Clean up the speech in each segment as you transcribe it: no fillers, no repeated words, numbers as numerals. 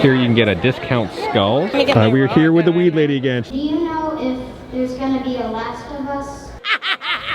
Here you can get a discount skull. We're here with the weed lady again. Do you know if there's gonna be a Last of Us?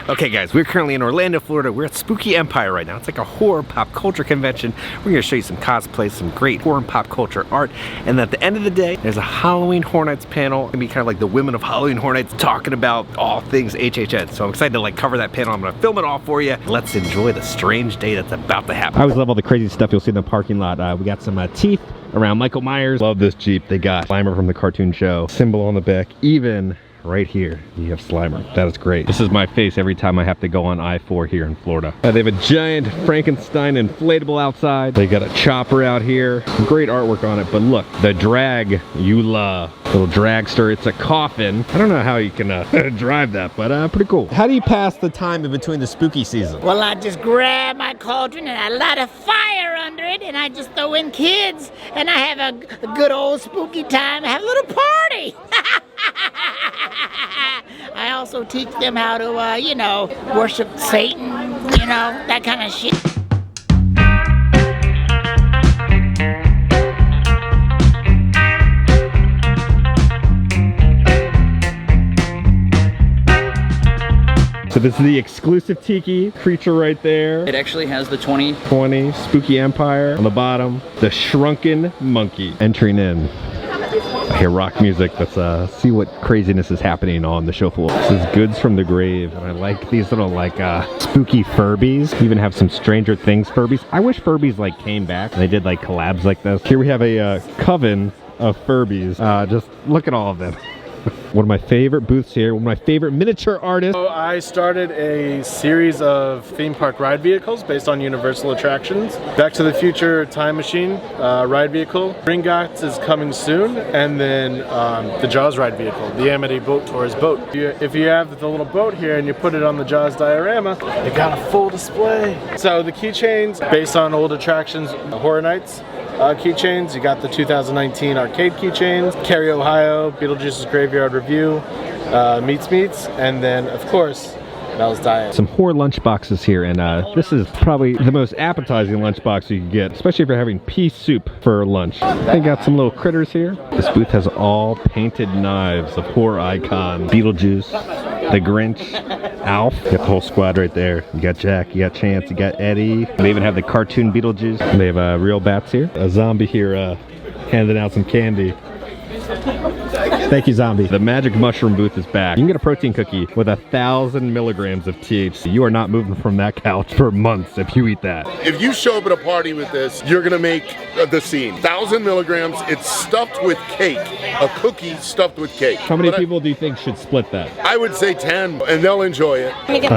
Okay guys, we're currently in Orlando, Florida. We're at Spooky Empire right now. It's like a horror pop culture convention. We're gonna show you some cosplay, some great horror and pop culture art. And at the end of the day, there's a Halloween Horror Nights panel. It's gonna be kind of like the women of Halloween Horror Nights talking about all things HHN. So I'm excited to like cover that panel. I'm gonna film it all for you. Let's enjoy the strange day that's about to happen. I always love all the crazy stuff you'll see in the parking lot. We got some teeth around Michael Myers. Love this Jeep. They got Slimer from the cartoon show. Symbol on the back. Even right here, you have Slimer. That is great. This is my face every time I have to go on I-4 here in Florida. They have a giant Frankenstein inflatable outside. They got a chopper out here. Great artwork on it, but look, the drag you love. Little dragster. It's a coffin. I don't know how you can drive that, but pretty cool. How do you pass the time in between the spooky season? Well, I just grab my cauldron and I light a fire under it and I just throw in kids and I have a good old spooky time. I have a little party. I also teach them how to, you know, worship Satan, you know, that kind of shit. So this is the exclusive tiki creature right there. It actually has the 20 Spooky Empire on the bottom. The shrunken monkey entering in. I hear rock music. Let's see what craziness is happening on the show floor. This is Goods from the Grave, and I like these little like spooky Furbies. We even have some Stranger Things Furbies. I wish Furbies like came back and they did like collabs like this. Here we have a coven of Furbies. Just look at all of them. One of my favorite booths here, one of my favorite miniature artists. So I started a series of theme park ride vehicles based on Universal attractions. Back to the Future Time Machine ride vehicle. Gringotts is coming soon, and then the Jaws ride vehicle, the Amity Boat Tours boat. If you have the little boat here and you put it on the Jaws diorama, you got a full display. So the keychains, based on old attractions, Horror Nights. Keychains, you got the 2019 arcade keychains, Cary, Ohio, Beetlejuice's Graveyard Review, Meets, and then of course, Mel's Diet. Some horror lunch boxes here, and this is probably the most appetizing lunch box you can get, especially if you're having pea soup for lunch. They got some little critters here. This booth has all painted knives of horror icons. Beetlejuice, the Grinch, Alf. You got the whole squad right there. You got Jack, you got Chance, you got Eddie. They even have the cartoon Beetlejuice. They have real bats here. A zombie here handing out some candy. Thank you, zombie. The magic mushroom booth is back. You can get a protein cookie with 1,000 milligrams of THC. You are not moving from that couch for months if you eat that. If you show up at a party with this, you're gonna make the scene. 1,000 milligrams, it's stuffed with cake. A cookie stuffed with cake. How many people do you think should split that? I would say 10, and they'll enjoy it.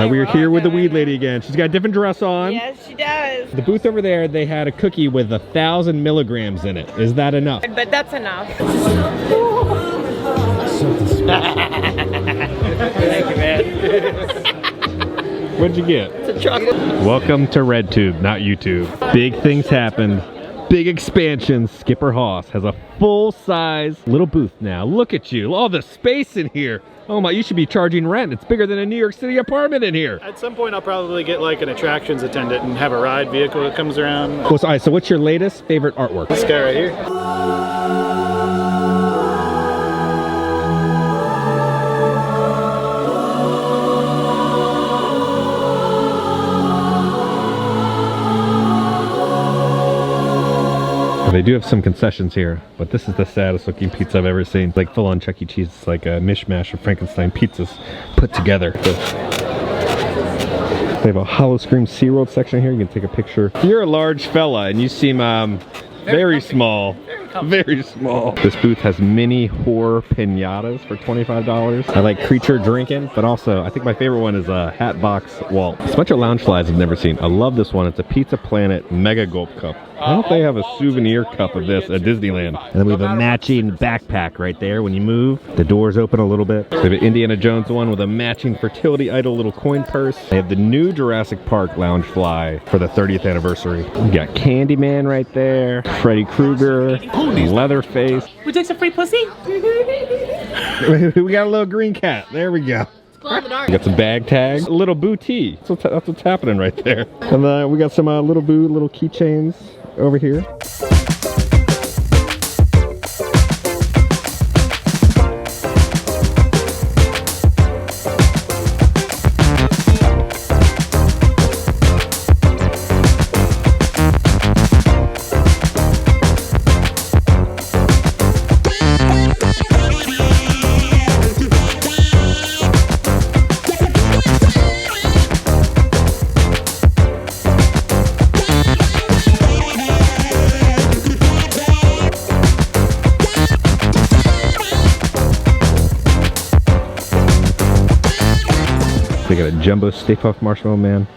We're here with the weed lady again. She's got a different dress on. Yes, she does. The booth over there, they had a cookie with 1,000 milligrams in it. Is that enough? But that's enough. Thank you, man. What'd you get? It's a chocolate. Welcome to RedTube, not YouTube. Big things happened. Big expansion. Skipper Hoss has a full-size little booth now. Look at you. All the space in here. Oh my, you should be charging rent. It's bigger than a New York City apartment in here. At some point I'll probably get like an attractions attendant and have a ride vehicle that comes around. Well, so, all right, so what's your latest favorite artwork? This guy right here. They do have some concessions here, but this is the saddest looking pizza I've ever seen. It's like full on Chuck E. Cheese. It's like a mishmash of Frankenstein pizzas put together. They have a Hollow Scream SeaWorld section here. You can take a picture. You're a large fella and you seem very small. Very small. This booth has mini horror pinatas for $25. I like creature drinking, but also I think my favorite one is a Hatbox Walt. It's a bunch of lounge flies I've never seen. I love this one. It's a Pizza Planet Mega Gulp Cup. Why don't they have a souvenir cup of this at Disneyland? And then we have a matching backpack right there. When you move, the doors open a little bit. We have an Indiana Jones one with a matching fertility idol little coin purse. They have the new Jurassic Park lounge fly for the 30th anniversary. We got Candyman right there, Freddy Krueger, Leatherface. We take some free pussy? We got a little green cat. There we go. Glow in the dark. We got some bag tags, a little booty. That's what's happening right there. And we got some little keychains. over here. They got a jumbo Stay Puft Marshmallow Man.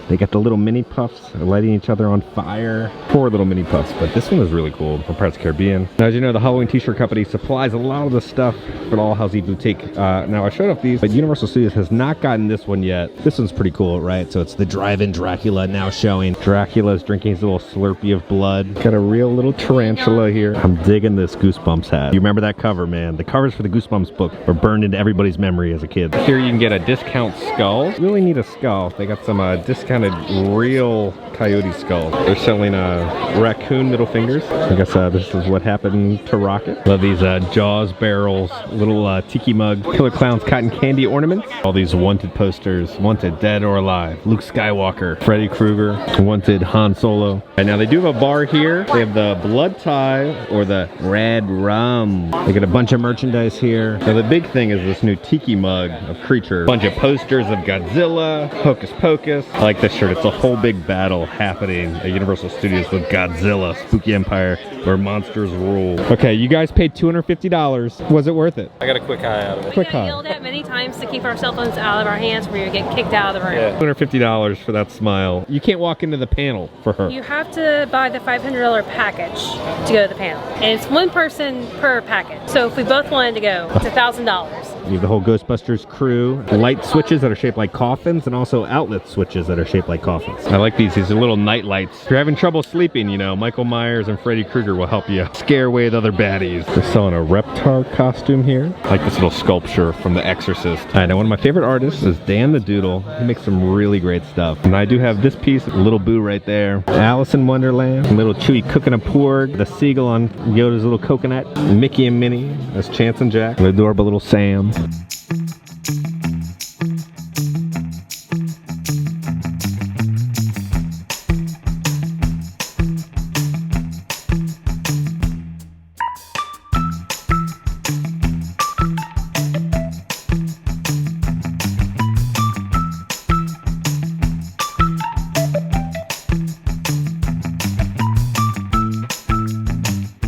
They got the little mini puffs lighting each other on fire. Poor little mini puffs, but this one is really cool from Pirates of the Caribbean. Now, as you know, the Halloween t-shirt company supplies a lot of the stuff for the All Hallows Eve boutique. Now, I showed off these, but Universal Studios has not gotten this one yet. This one's pretty cool, right? So it's the drive-in Dracula now showing. Dracula's drinking his little slurpee of blood. Got a real little tarantula here. I'm digging this Goosebumps hat. You remember that cover, man? The covers for the Goosebumps book were burned into everybody's memory as a kid. Here you can get a discount skull. Really need a skull. They got some discounted real coyote skull. They're selling raccoon middle fingers. I guess this is what happened to Rocket. Love these Jaws barrels, little tiki mug, Killer Clown's cotton candy ornaments. All these wanted posters, wanted dead or alive. Luke Skywalker, Freddy Krueger, wanted Han Solo. And now they do have a bar here. They have the blood tie or the red rum. They got a bunch of merchandise here. Now the big thing is this new tiki mug of creatures. Bunch of posters of Godzilla, Hocus Pocus. I like this shirt. It's a whole big battle happening at Universal Studios with Godzilla, Spooky Empire, where monsters rule. Okay, you guys paid $250. Was it worth it? I got a quick high out of it. We got yelled at many times to keep our cell phones out of our hands where you get kicked out of the room. Yeah. $250 for that smile. You can't walk into the panel for her. You have to buy the $500 package to go to the panel. And it's one person per package. So if we both wanted to go, it's $1,000. You have the whole Ghostbusters crew, light switches that are shaped like coffins, and also outlet switches that are shaped like coffins. I like these are little night lights. If you're having trouble sleeping, you know, Michael Myers and Freddy Krueger will help you scare away the other baddies. They're selling a Reptar costume here. I like this little sculpture from The Exorcist. All right, now one of my favorite artists is Dan the Doodle. He makes some really great stuff. And I do have this piece, Little Boo right there. Alice in Wonderland, little Chewie cooking a porg, the seagull on Yoda's little coconut, Mickey and Minnie, that's Chance and Jack, the adorable little Sam.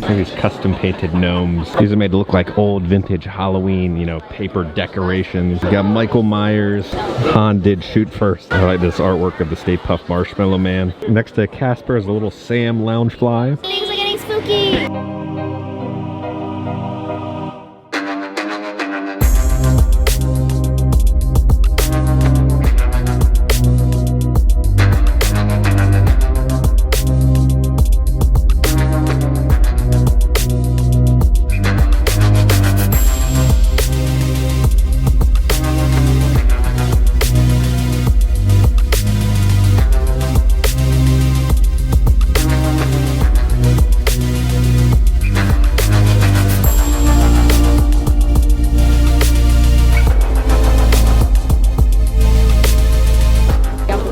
These custom painted gnomes. These are made to look like old vintage Halloween, you know, paper decorations. You got Michael Myers. Han did shoot first. I like this artwork of the Stay Puft Marshmallow Man. Next to Casper is a little Sam Loungefly. Things are getting spooky.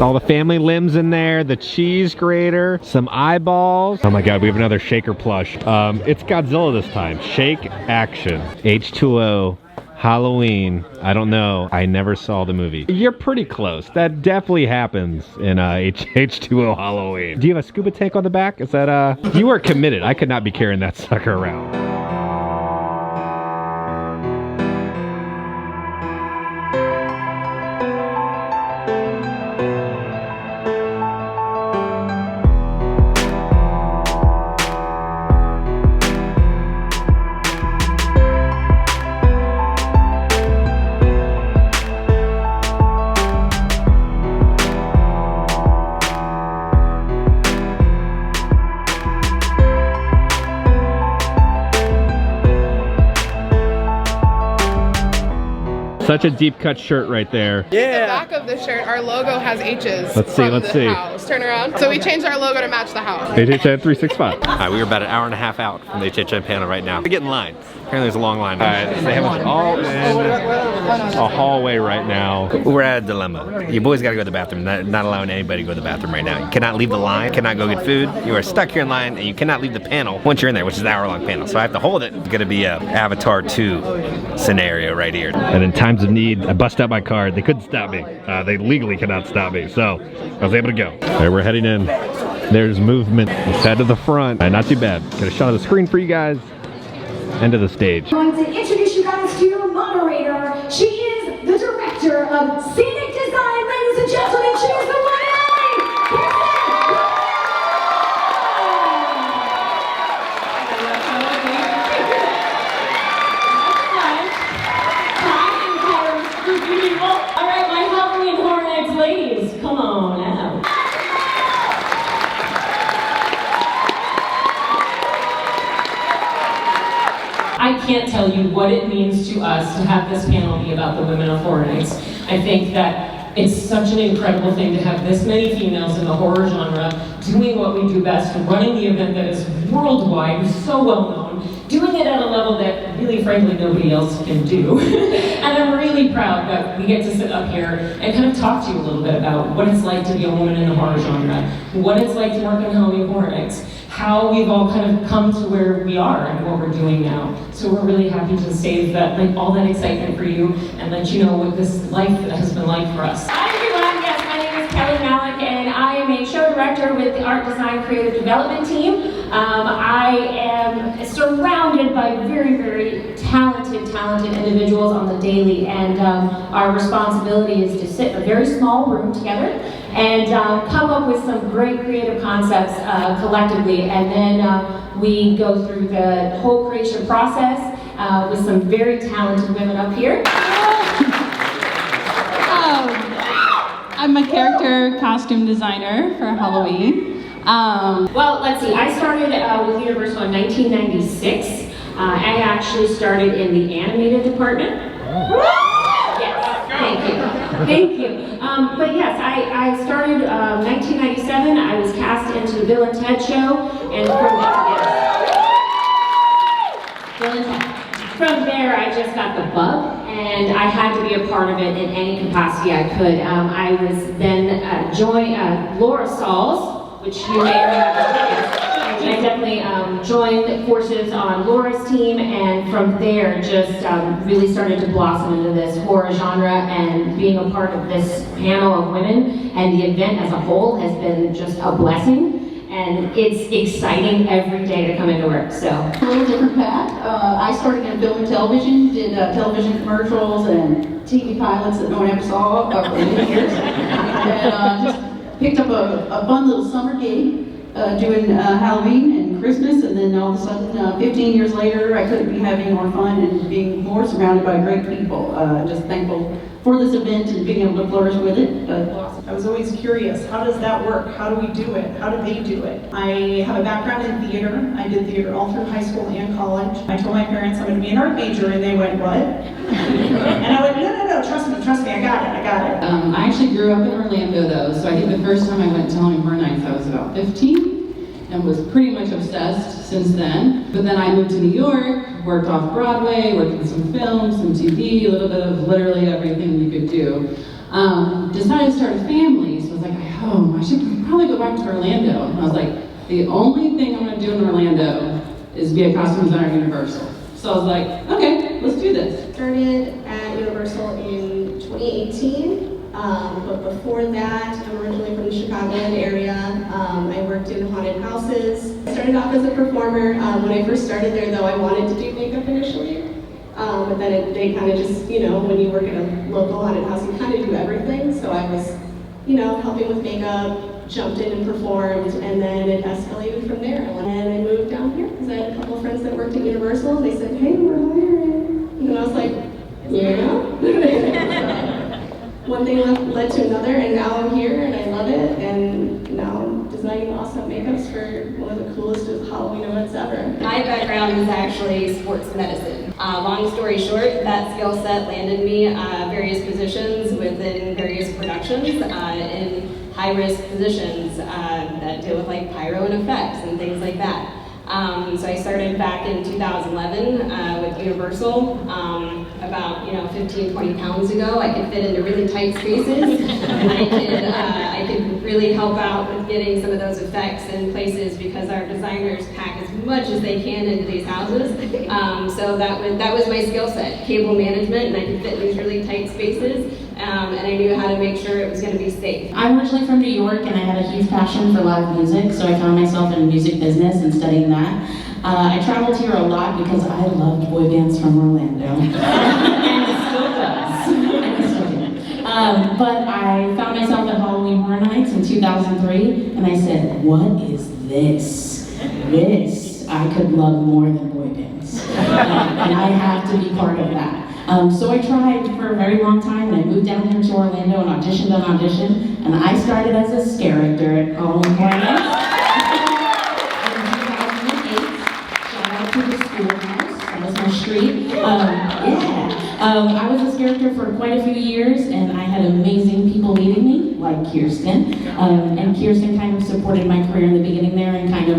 All the family limbs in there, the cheese grater, some eyeballs. Oh my god, we have another shaker plush. It's Godzilla this time. Shake action. H2O. Halloween. I don't know. I never saw the movie. You're pretty close. That definitely happens in H2O Halloween. Do you have a scuba tank on the back? Is that You are committed. I could not be carrying that sucker around. Such a deep cut shirt right there. The back of the shirt, our logo has H's. Let's see, let's see. House. Turn around. So we changed our logo to match the house. HHN 365. All right, we were about an hour and a half out from the HHN panel right now. We get in line. Apparently there's a long line. All right, they have us all in a hallway right now. We're at a dilemma. You boys gotta go to the bathroom. Not allowing anybody to go to the bathroom right now. You cannot leave the line, cannot go get food. You are stuck here in line and you cannot leave the panel once you're in there, which is an hour-long panel. So I have to hold it. It's gonna be a Avatar 2 scenario right here. And in times of need, I bust out my card. They couldn't stop me. They legally cannot stop me. So I was able to go. All right, we're heading in. There's movement. Let's head to the front. All right, not too bad. Got a shot of the screen for you guys. End of the stage. I'm going to introduce you guys to your moderator. She is the director of scenic design, ladies and gentlemen. She is the one and only. All right, my Halloween Hornets ladies, come on out. I can't tell you what it means to us to have this panel be about the women of horror nights. I think that it's such an incredible thing to have this many females in the horror genre doing what we do best, running the event that is worldwide, so well known, doing it at a level that really frankly nobody else can do. And I'm really proud that we get to sit up here and kind of talk to you a little bit about what it's like to be a woman in the horror genre, what it's like to work on Halloween Horror Nights, how we've all kind of come to where we are and what we're doing now. So we're really happy to save that, like, all that excitement for you and let you know what this life has been like for us. Hi everyone, yes, my name is Kelly Malik and I am a show director with the Art Design Creative Development team. I am surrounded by very, very talented individuals on the daily, and our responsibility is to sit in a very small room together and come up with some great creative concepts collectively, and then we go through the whole creation process with some very talented women up here. I'm a character costume designer for Halloween. Well, let's see, I started with Universal in 1996. I actually started in the animated department. Yes, thank you. But yes, I started 1997. I was cast into the Bill and Ted show, and from there, Bill and Ted. From there, I just got the bug, and I had to be a part of it in any capacity I could. I was then joined Laura Sauls, which you may remember. I definitely joined forces on Laura's team, and from there just really started to blossom into this horror genre, and being a part of this panel of women and the event as a whole has been just a blessing. And it's exciting every day to come into work, so. A little different path. I started in film and television, did television commercials and TV pilots that no one ever saw for many years. And just picked up a fun little summer gig doing Halloween and Christmas, and then all of a sudden, 15 years later, I couldn't be having more fun and being more surrounded by great people. Just thankful for this event and being able to flourish with it. I was always curious, how does that work? How do we do it? How do they do it? I have a background in theater. I did theater all through high school and college. I told my parents I'm going to be an art major, and they went, what? And I went, no, trust me, I got it. I actually grew up in Orlando though, so I think the first time I went to Halloween Horror Nights I was about 15 and was pretty much obsessed since then. But then I moved to New York, worked off Broadway, worked in some films, some TV, a little bit of literally everything you could do. Decided to start a family, so I was like, I should probably go back to Orlando. And I was like, the only thing I'm going to do in Orlando is be a costume designer at Universal. So I was like, okay, let's do this. Started at Universal in 2018, but before that, I'm originally from the Chicagoland area. I worked in haunted houses. I started off as a performer. When I first started there, though, I wanted to do makeup initially. But then they kind of just, when you work in a local haunted house, you kind of do everything. So I was, helping with makeup, jumped in and performed, and then it escalated from there. And I moved down here because I had a couple of friends that worked at Universal, and they said, hey, we're hiring. And I was like, yeah. One thing led to another, and now I'm here, and I love it, and now I'm just designing awesome makeups for one of the coolest Halloween events ever. My background is actually sports medicine. Long story short, that skill set landed me various positions within various productions in high-risk positions that deal with like pyro and effects and things like that. So I started back in 2011 with Universal. About 15, 20 pounds ago, I could fit into really tight spaces. I could really help out with getting some of those effects in places because our designers pack as much as they can into these houses. So that was my skill set, cable management, and I could fit in these really tight spaces. And I knew how to make sure it was going to be safe. I'm originally from New York, and I had a huge passion for live music, so I found myself in the music business and studying that. I traveled here a lot because I loved boy bands from Orlando. And it still does. And it still do. But I found myself at Halloween Horror Nights in 2003, and I said, what is this? This I could love more than boy bands. And I have to be part of that. So I tried for a very long time, and I moved down here to Orlando and auditioned on audition, and I started as a character at Halloween Horror Nights. To the schoolhouse, that was my street. I was a character for quite a few years, and I had amazing people leading me, like Kirsten. And Kirsten kind of supported my career in the beginning there and kind of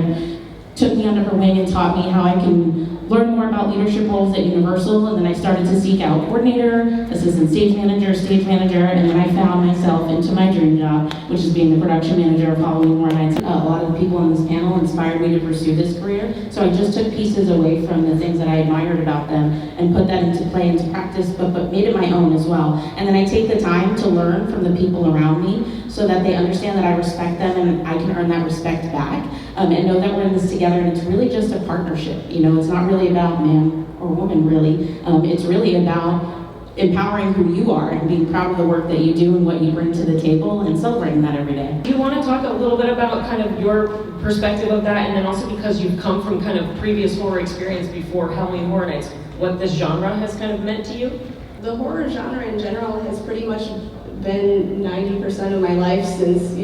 took me under her wing and taught me how I can learn more about leadership roles at Universal, and then I started to seek out coordinator, assistant stage manager, and then I found myself into my dream job, which is being the production manager of Halloween Horror Nights. A lot of the people on this panel inspired me to pursue this career, so I just took pieces away from the things that I admired about them and put that into play, into practice, but made it my own as well. And then I take the time to learn from the people around me so that they understand that I respect them and I can earn that respect back, and know that we're in this together, and it's really just a partnership. It's not really about man or woman, really. It's really about empowering who you are and being proud of the work that you do and what you bring to the table and celebrating that every day. Do you want to talk a little bit about kind of your perspective of that, and then also because you've come from kind of previous horror experience before Halloween Horror Nights, what this genre has kind of meant to you? The horror genre in general has pretty much been 90% of my life since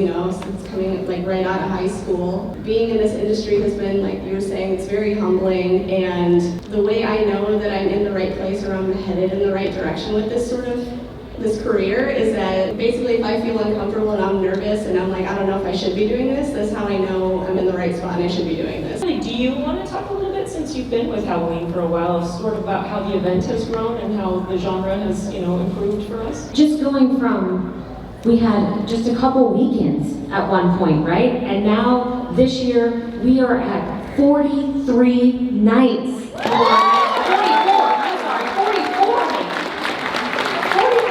coming like right out of high school. Being in this industry has been, like you were saying, it's very humbling, and the way I know that I'm in the right place or I'm headed in the right direction with this career is that basically if I feel uncomfortable and I'm nervous and I'm like, I don't know if I should be doing this, that's how I know I'm in the right spot and I should be doing this. Do you want to talk a little bit, since you've been with Halloween for a while, sort of about how the event has grown and how the genre has, improved for us? Just going from, we had just a couple weekends at one point, right? And now this year we are at 43 nights. 44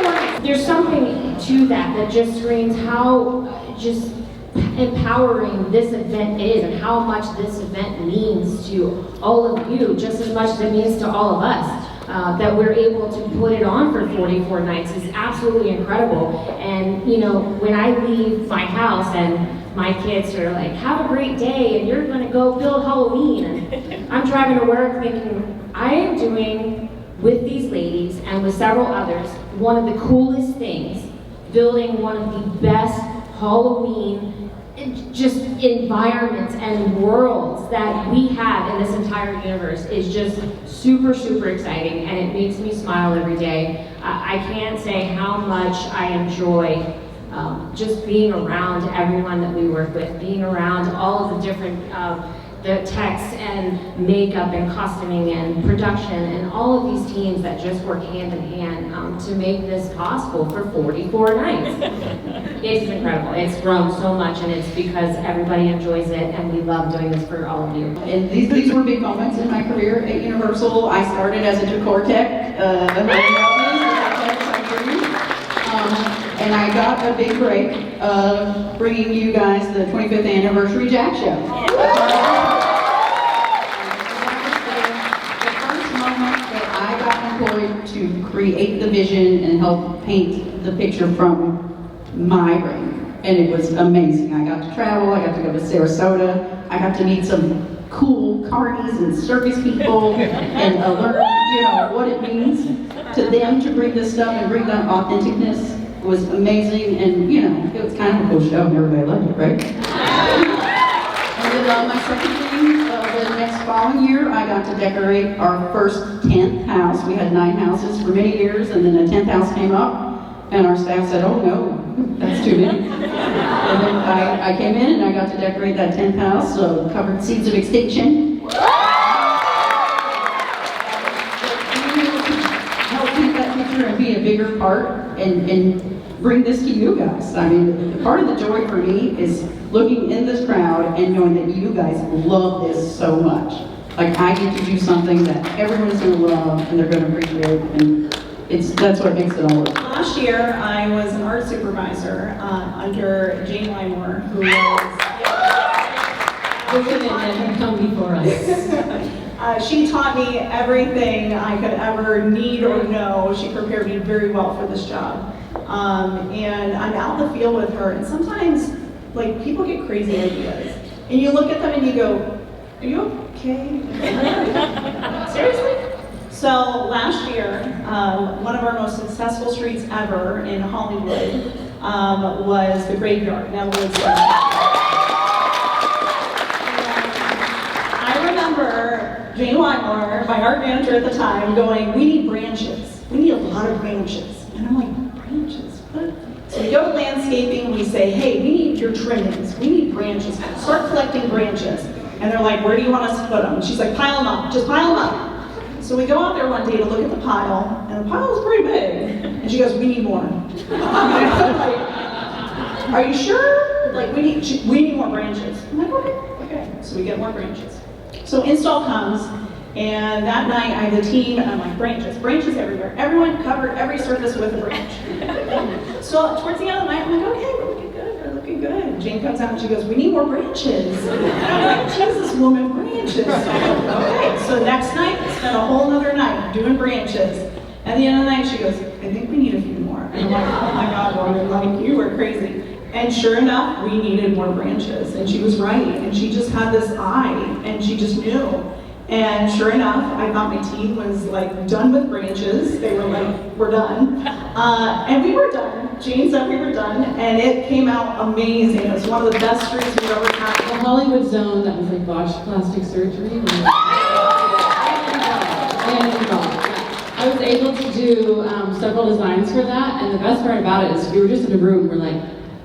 nights. There's something to that just screams how just empowering this event is and how much this event means to all of you, just as much as it means to all of us. That we're able to put it on for 44 nights is absolutely incredible. And when I leave my house and my kids are like, have a great day and you're gonna go build Halloween, and I'm driving to work thinking, I am doing with these ladies and with several others one of the coolest things, building one of the best Halloween just environments and worlds that we have in this entire universe is just super, super exciting, and it makes me smile every day. I can't say how much I enjoy just being around everyone that we work with, being around all of the different the techs and makeup and costuming and production and all of these teams that just work hand in hand to make this possible for 44 nights. It's incredible. It's grown so much, and it's because everybody enjoys it, and we love doing this for all of you. And these were big moments in my career at Universal. I started as a decor tech, and I got a big break of bringing you guys the 25th anniversary Jack Show. To create the vision and help paint the picture from my brain, and it was amazing. I got to travel, I got to go to Sarasota, I got to meet some cool carnies and circus people and learn what it means to them to bring this stuff and bring that authenticness. Was amazing, and it was kind of a cool show and everybody loved it, right? my second thing, the next following year, I got to decorate our first 10th house. We had 9 houses for many years, and then the 10th house came up, and our staff said, oh no, that's too many. And then I came in and I got to decorate that 10th house, so covered Seeds of Extinction. Help keep that picture and be a bigger part and bring this to you guys. I mean, part of the joy for me is looking in this crowd and knowing that you guys love this so much. Like, I get to do something that everyone's going to love and they're going to appreciate, and that's what makes it all work. Last year, I was an art supervisor under Jane Wymore, who was come before us. She taught me everything I could ever need or know. She prepared me very well for this job. And I'm out in the field with her, and sometimes, like, people get crazy ideas. And you look at them and you go, are you okay? Seriously? So last year, one of our most successful streets ever in Hollywood was the Graveyard. Now, I remember Jane Wymore, my art manager at the time, going, we need branches. We need a lot of branches. And I'm like, branches? What? So we go to landscaping, we say, hey, we need your trimmings. We need branches. Start collecting branches. And they're like, where do you want us to put them? And she's like, pile them up. Just pile them up. So we go out there one day to look at the pile, and the pile was pretty big. And she goes, we need more. Are you sure? Like, we need more branches. I'm like, okay. So we get more branches. So install comes, and that night I have the team, and I'm like, branches everywhere. Everyone covered every surface with a branch. So towards the end of the night, I'm like, okay, we're looking good. Jane comes out and she goes, we need more branches. And I'm like, Jesus, woman, branches. Okay, so next night, spent a whole other night doing branches. At the end of the night, she goes, I think we need a few more. And I'm like, oh my God, woman, like, you were crazy. And sure enough, we needed more branches. And she was right. And she just had this eye, and she just knew. And sure enough, I thought my team was like done with branches. They were like, we're done. And we were done. Jane said we were done, and it came out amazing. It was one of the best streets we've ever had. The Hollywood zone that was like botched plastic surgery. I was able to do several designs for that, and the best part about it is we were just in a room, we're like,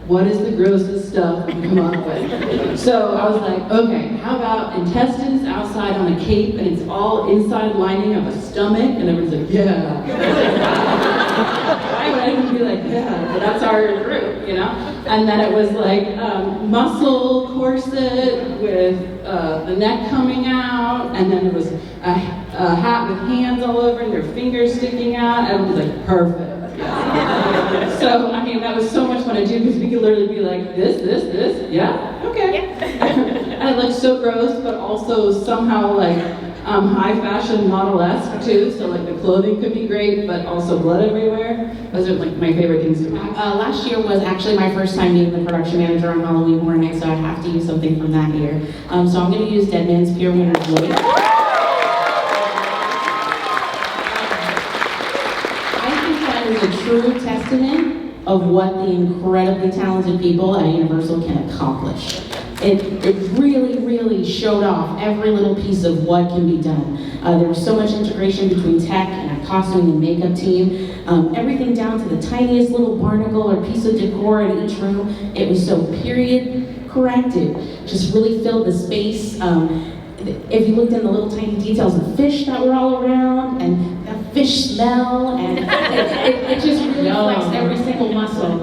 what is the grossest stuff we can come up with? So I was like, okay, how about intestines outside on a cape and it's all inside lining of a stomach? And everyone's like, yeah. Why would I even be like, yeah? But that's our group, you know? And then it was like muscle corset with the neck coming out, and then it was a hat with hands all over and their fingers sticking out, and it was like, perfect. So, I mean, that was so much fun to do because we could literally be like, this, yeah, okay. And it looked so gross, but also somehow like high fashion model-esque too, so like the clothing could be great, but also blood everywhere. Those are like my favorite things to do. Last year was actually my first time being the production manager on Halloween Horror Nights, so I have to use something from that year. So I'm going to use Dead Man's Pier Winner's Lake. Is a true testament of what the incredibly talented people at Universal can accomplish. It really, really showed off every little piece of what can be done. There was so much integration between tech and a costume and makeup team. Everything down to the tiniest little barnacle or piece of decor in each room. It was so period correct. It just really filled the space. If you looked in the little tiny details, the fish that were all around, and the fish smell, and it just really flexed every single muscle.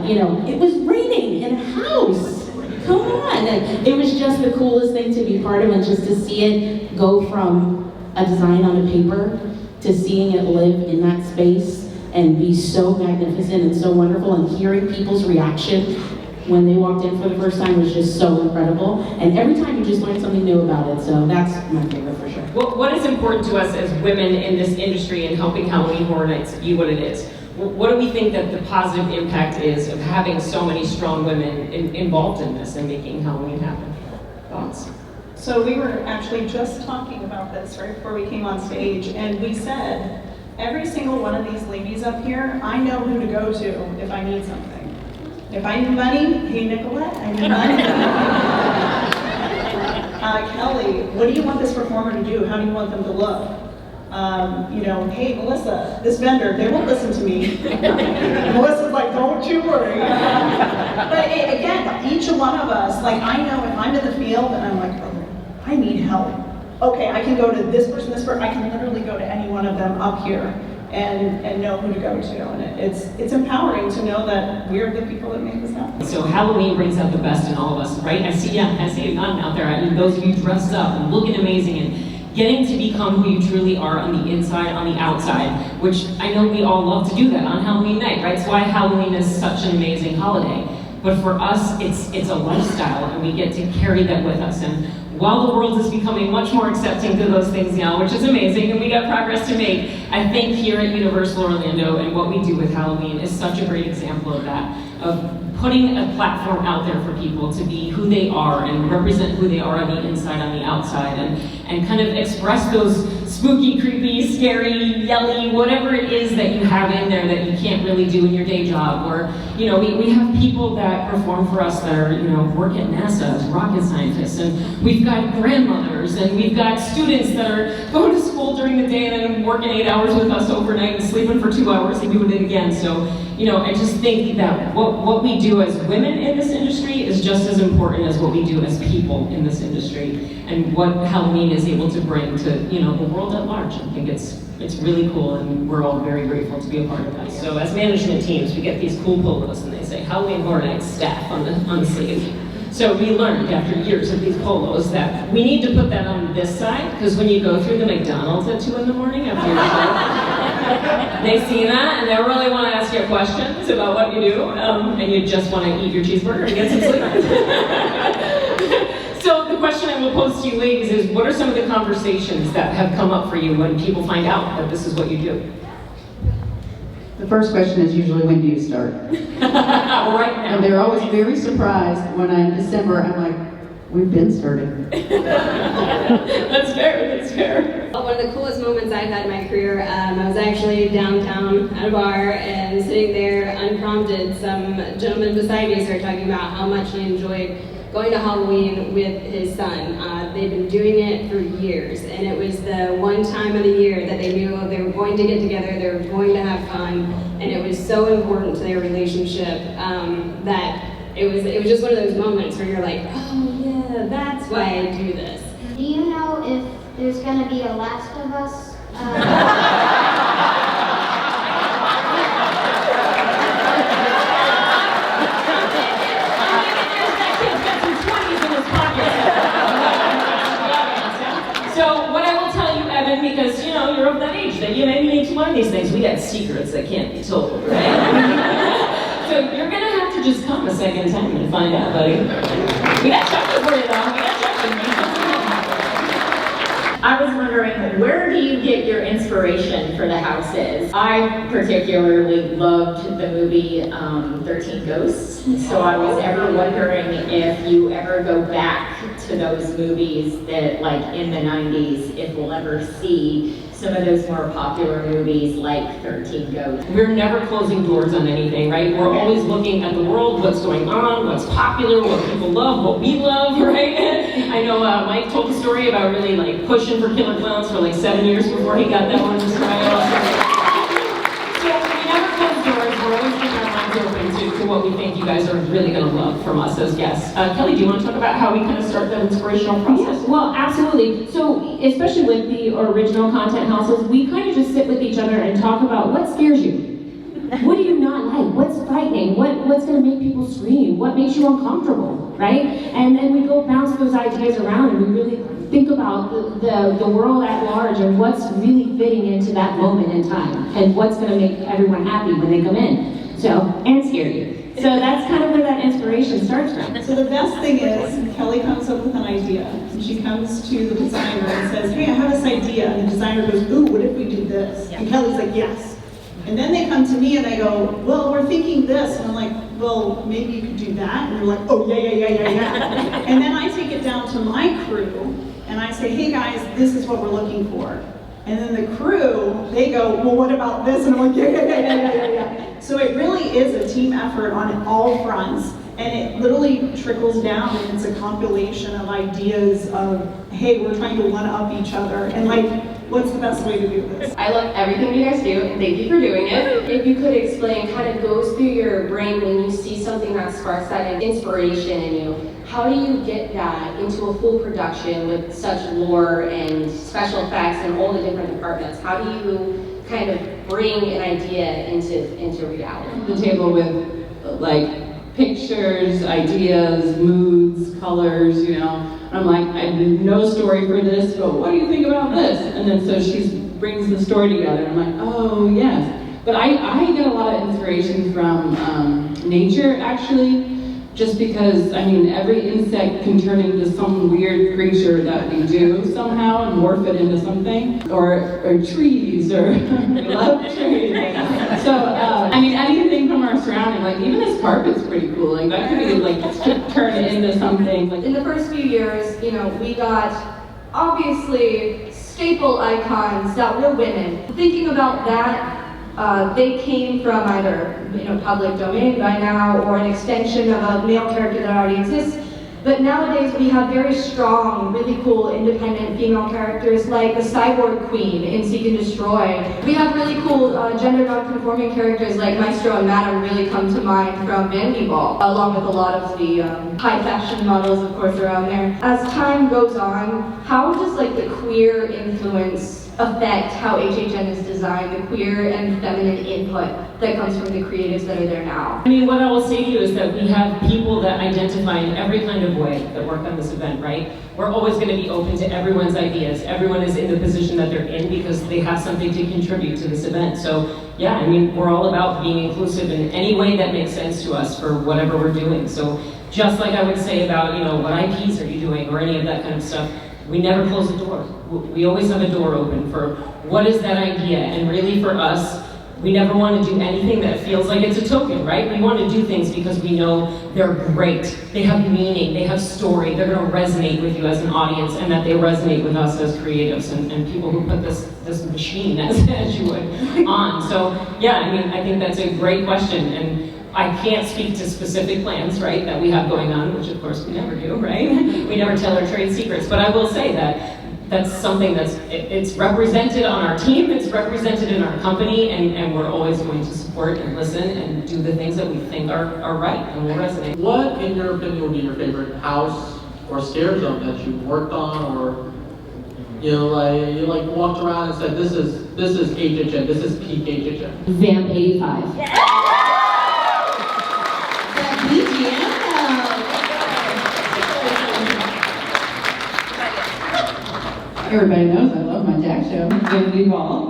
You know, it was raining in a house. Come on. It was just the coolest thing to be part of, and just to see it go from a design on a paper to seeing it live in that space and be so magnificent and so wonderful, and hearing people's reaction when they walked in for the first time was just so incredible. And every time you just learn something new about it, so that's my favorite for sure. What is important to us as women in this industry and helping Halloween Horror Nights be what it is? What do we think that the positive impact is of having so many strong women involved in this and making Halloween happen? Thoughts? So we were actually just talking about this right before we came on stage, and we said, every single one of these ladies up here, I know who to go to if I need something. If I need money, hey Nicolette, I need money. Kelly, what do you want this performer to do? How do you want them to look? You know, hey, Melissa, this vendor, they won't listen to me. Melissa's like, don't you worry. But again, each one of us, like I know if I'm in the field and I'm like, oh, I need help. Okay, I can go to this person, I can literally go to any one of them up here and know who to go to. And it's empowering to know that we're the people that make this happen. So Halloween brings out the best in all of us, right? I see it out there. I mean, those of you dressed up and looking amazing and getting to become who you truly are on the inside, on the outside, which I know we all love to do that on Halloween night, right? It's why Halloween is such an amazing holiday. But for us, it's a lifestyle, and we get to carry that with us. And while the world is becoming much more accepting to those things now, which is amazing, and we got progress to make, I think here at Universal Orlando and what we do with Halloween is such a great example of that, of putting a platform out there for people to be who they are and represent who they are on the inside, on the outside, and kind of express those spooky, creepy, scary, yelly, whatever it is that you have in there that you can't really do in your day job. Or, you know, we have people that perform for us that are, you know, work at NASA as rocket scientists, and we've got grandmothers, and we've got students that are going to school during the day and then working 8 hours with us overnight and sleeping for 2 hours and doing it again. So, you know, I just think that what we do as women in this industry is just as important as what we do as people in this industry, and what Halloween is able to bring to, you know, the world at large. I think it's really cool, and we're all very grateful to be a part of that. So as management teams, we get these cool polos, and they say Halloween Horror Nights staff on the sleeve. So we learned after years of these polos that we need to put that on this side, because when you go through the McDonald's at 2 in the morning after your show, they see that and they really want to ask you questions about what you do, and you just want to eat your cheeseburger and get some sleep. So the question I will pose to you ladies is, what are some of the conversations that have come up for you when people find out that this is what you do? The first question is usually, when do you start? Right now. And they're always very surprised when in December I'm like, we've been starting. That's fair, that's fair. One of the coolest moments I've had in my career, I was actually downtown at a bar and sitting there unprompted, some gentleman beside me started talking about how much he enjoyed going to Halloween with his son. They've been doing it for years, and it was the one time of the year that they knew they were going to get together, they were going to have fun, and it was so important to their relationship that it was just one of those moments where you're like, oh yeah, that's why I do this. Do you know if there's going to be a Last of Us? So what I will tell you, Evan, because you know you're of that age that you maybe need to learn these things. We got secrets that can't be told, right? So you're gonna have to just come a second time and find out, buddy. We got chocolate for you, though. We got chocolate. I was wondering, where do you get your inspiration for the houses? I particularly loved the movie 13 Ghosts, so I was ever wondering if you ever go back to those movies that, like in the 90s, if we'll ever see some of those more popular movies like 13 Ghosts. We're never closing doors on anything, right? We're always looking at the world, what's going on, what's popular, what people love, what we love, right? I know Mike told a story about really like pushing for Killer Clowns for like 7 years before he got that one just right. So we never close doors, we're always keeping our minds open to what we think you guys are really gonna love from us as guests. Kelly, do you want to talk about how we kind of start that inspirational process? Yes, well, absolutely. So, especially with the original content houses, we kind of just sit with each other and talk about what scares you. What do you not like? What's frightening? What's going to make people scream? What makes you uncomfortable, right? And then we go bounce those ideas around and we really think about the world at large and what's really fitting into that moment in time and what's going to make everyone happy when they come in. So, and scare you. So that's kind of where that inspiration starts from. So the best thing is, Kelly comes up with an idea. And she comes to the designer and says, hey, I have this idea. And the designer goes, ooh, what if we do this? And Kelly's like, yes. And then they come to me and I go, well, we're thinking this. And I'm like, well, maybe you could do that. And they're like, oh, yeah. And then I take it down to my crew and I say, hey guys, this is what we're looking for. And then the crew, they go, well, what about this? And I'm like, yeah. So it really is a team effort on all fronts. And it literally trickles down, and it's a compilation of ideas of, hey, we're trying to one-up each other, and like, what's the best way to do this? I love everything you guys do, and thank you for doing it. If you could explain, kind of goes through your brain when you see something that sparks that inspiration in you. How do you get that into a full production with such lore and special effects and all the different departments? How do you kind of bring an idea into reality? The table with like pictures, ideas, moods, colors, you know. I'm like, I have no story for this, but what do you think about this? And then so she brings the story together. I'm like, oh yes. But I get a lot of inspiration from nature, actually. Just because, I mean, every insect can turn into some weird creature that we do somehow and morph it into something. Or trees, or we love trees. So, I mean, anything from our surrounding, like even this carpet's pretty cool. Like that could be like turned into something. Like in the first few years, you know, we got obviously staple icons that were women. Thinking about that, they came from either, you know, public domain by now or an extension of a male character that already exists. But nowadays we have very strong, really cool, independent female characters like the Cyborg Queen in Seek and Destroy. We have really cool gender non-conforming characters like Maestro and Madam really come to mind from Vanity Ball, along with a lot of the high fashion models, of course, around there. As time goes on, how does like the queer influence affect how HHN is designed, the queer and feminine input that comes from the creatives that are there now? I mean, what I will say to you is that we have people that identify in every kind of way that work on this event, right? We're always going to be open to everyone's ideas. Everyone is in the position that they're in because they have something to contribute to this event. So yeah, I mean, we're all about being inclusive in any way that makes sense to us for whatever we're doing. So just like I would say about, you know, what IPs are you doing or any of that kind of stuff, we never close the door. We always have a door open for what is that idea. And really for us, we never want to do anything that feels like it's a token, right? We want to do things because we know they're great. They have meaning, they have story, they're going to resonate with you as an audience, and that they resonate with us as creatives and people who put this machine, as you would, on. So yeah, I mean, I think that's a great question. And I can't speak to specific plans, right, that we have going on, which of course we never do, right? We never tell our trade secrets, but I will say that that's something it's represented on our team, it's represented in our company, and we're always going to support and listen and do the things that we think are right and will resonate. What, in your opinion, would be your favorite house or scare zone that you worked on, or you walked around and said, this is HHN, this is peak HHN? Vamp 85. Yeah. Everybody knows I love my Jack show. Vanity Ball.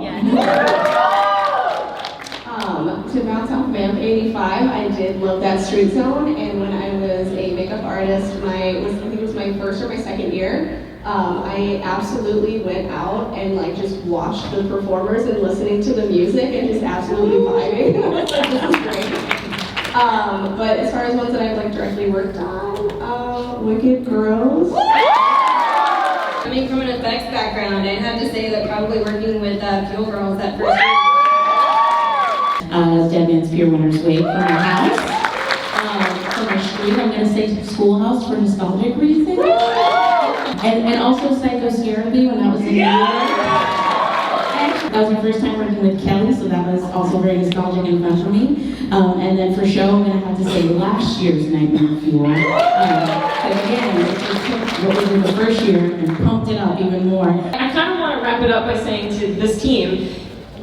To bounce off Vamp 85, I did love that street zone, and when I was a makeup artist, I think it was my first or my second year, I absolutely went out and like just watched the performers and listening to the music and just absolutely vibing. I was like, this is great. But as far as ones that I've like directly worked on, Wicked Girls. Coming from an effects background, I'd have to say that probably working with Fuel Girls that first year. Dead Man's Pier Winner's Wake from my house. From my street, I'm going to say Schoolhouse for nostalgic reasons. And also Psycho Scarabee when that was in New York. That was my first time working with Kelly, so that was also very nostalgic and fun for me. And then for show, I'm going to have to say last year's Nightmare Fuel. But again, it just took what was in the first year and pumped it up even more. I kind of want to wrap it up by saying to this team,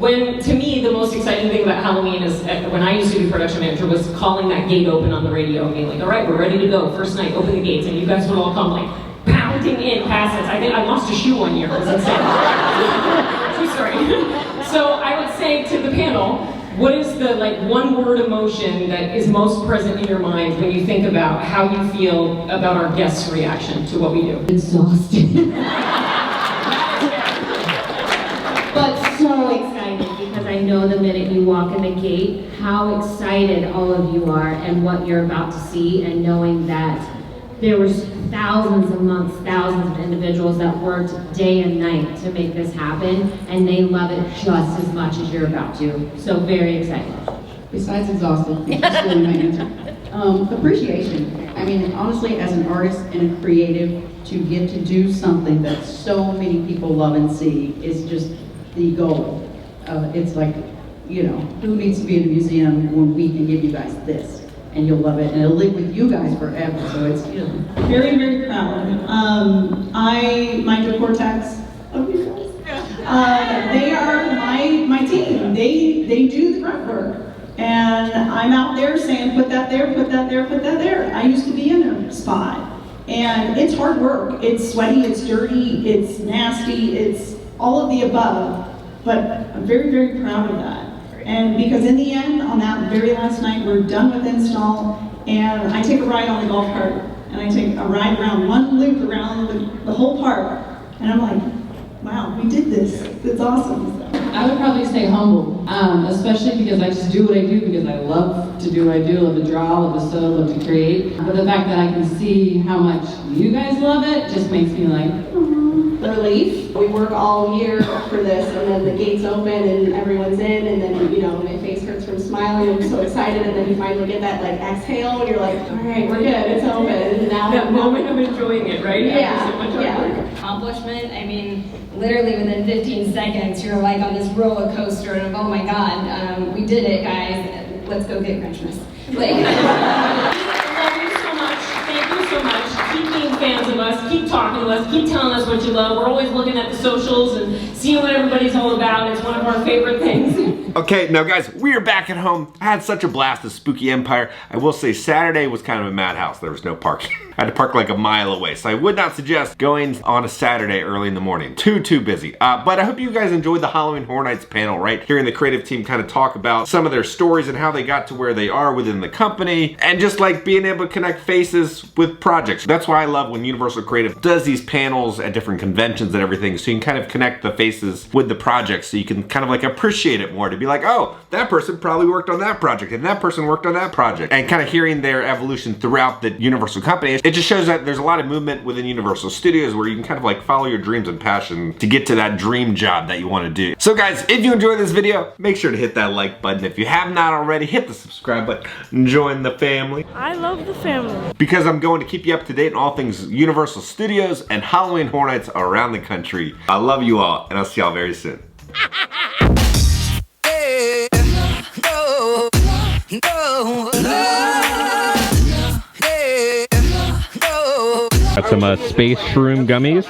to me, the most exciting thing about Halloween is when I used to be production manager was calling that gate open on the radio and being like, all right, we're ready to go. First night, open the gates. And you guys would all come like pounding in past us. I think I lost a shoe one year. It was insane. True story. So I would say to the panel, what is the one word emotion that is most present in your mind when you think about how you feel about our guests' reaction to what we do? Exhausted. But so excited because I know the minute you walk in the gate how excited all of you are and what you're about to see, and knowing that there was thousands of months, thousands of individuals that worked day and night to make this happen, and they love it just as much as you're about to. So very excited. Besides exhausted, which is really my answer. Appreciation. I mean, honestly, as an artist and a creative, to get to do something that so many people love and see is just the goal. It's like, you know, who needs to be in a museum when we can give you guys this? And you'll love it, and it'll live with you guys forever, so it's, you know. Very, very proud. My Cortex, they are my team. They do the grunt work. And I'm out there saying, put that there, put that there, put that there. I used to be in their spot. And it's hard work. It's sweaty, it's dirty, it's nasty, it's all of the above. But I'm very, very proud of that. And because in the end, on that very last night, we're done with install, and I take a ride on the golf cart, and I take a ride around one loop around the whole park, and I'm like, wow, we did this. It's awesome. I would probably say humble, especially because I just do what I do because I love to do what I do, love to draw, love to sew, love to create. But the fact that I can see how much you guys love it just makes me like, relief. We work all year for this, and then the gates open and everyone's in, and then, you know, my face hurts from smiling. I'm so excited, and then you finally get that like exhale, and you're like, all right, we're good, it's open. And now that moment of enjoying it, right? Yeah. So much hard work. Accomplishment, I mean, literally within 15 seconds, you're like on this roller coaster of, oh my God, we did it, guys. Let's go get Christmas. Like, Love you so much. Thank you so much. Keep being fans of us. Keep talking to us. Keep telling us what you love. We're always looking at the socials and seeing what everybody's all about. It's one of our favorite things. Okay, now guys, we are back at home. I had such a blast at Spooky Empire. I will say Saturday was kind of a madhouse. There was no parking. I had to park like a mile away, so I would not suggest going on a Saturday early in the morning. Too busy. But I hope you guys enjoyed the Halloween Horror Nights panel, right? Hearing the creative team kind of talk about some of their stories and how they got to where they are within the company, and just like being able to connect faces with projects. That's why I love when Universal Creative does these panels at different conventions and everything, so you can kind of connect the faces with the projects, so you can kind of like appreciate it more, to be like, oh, that person probably worked on that project, and that person worked on that project, and kind of hearing their evolution throughout the Universal company. It just shows that there's a lot of movement within Universal Studios where you can kind of like follow your dreams and passion to get to that dream job that you want to do. So guys, if you enjoyed this video, make sure to hit that like button. If you have not already, hit the subscribe button. Join the family. I love the family. Because I'm going to keep you up to date on all things Universal Studios and Halloween Horror Nights around the country. I love you all, and I'll see y'all very soon. Got some space shroom gummies.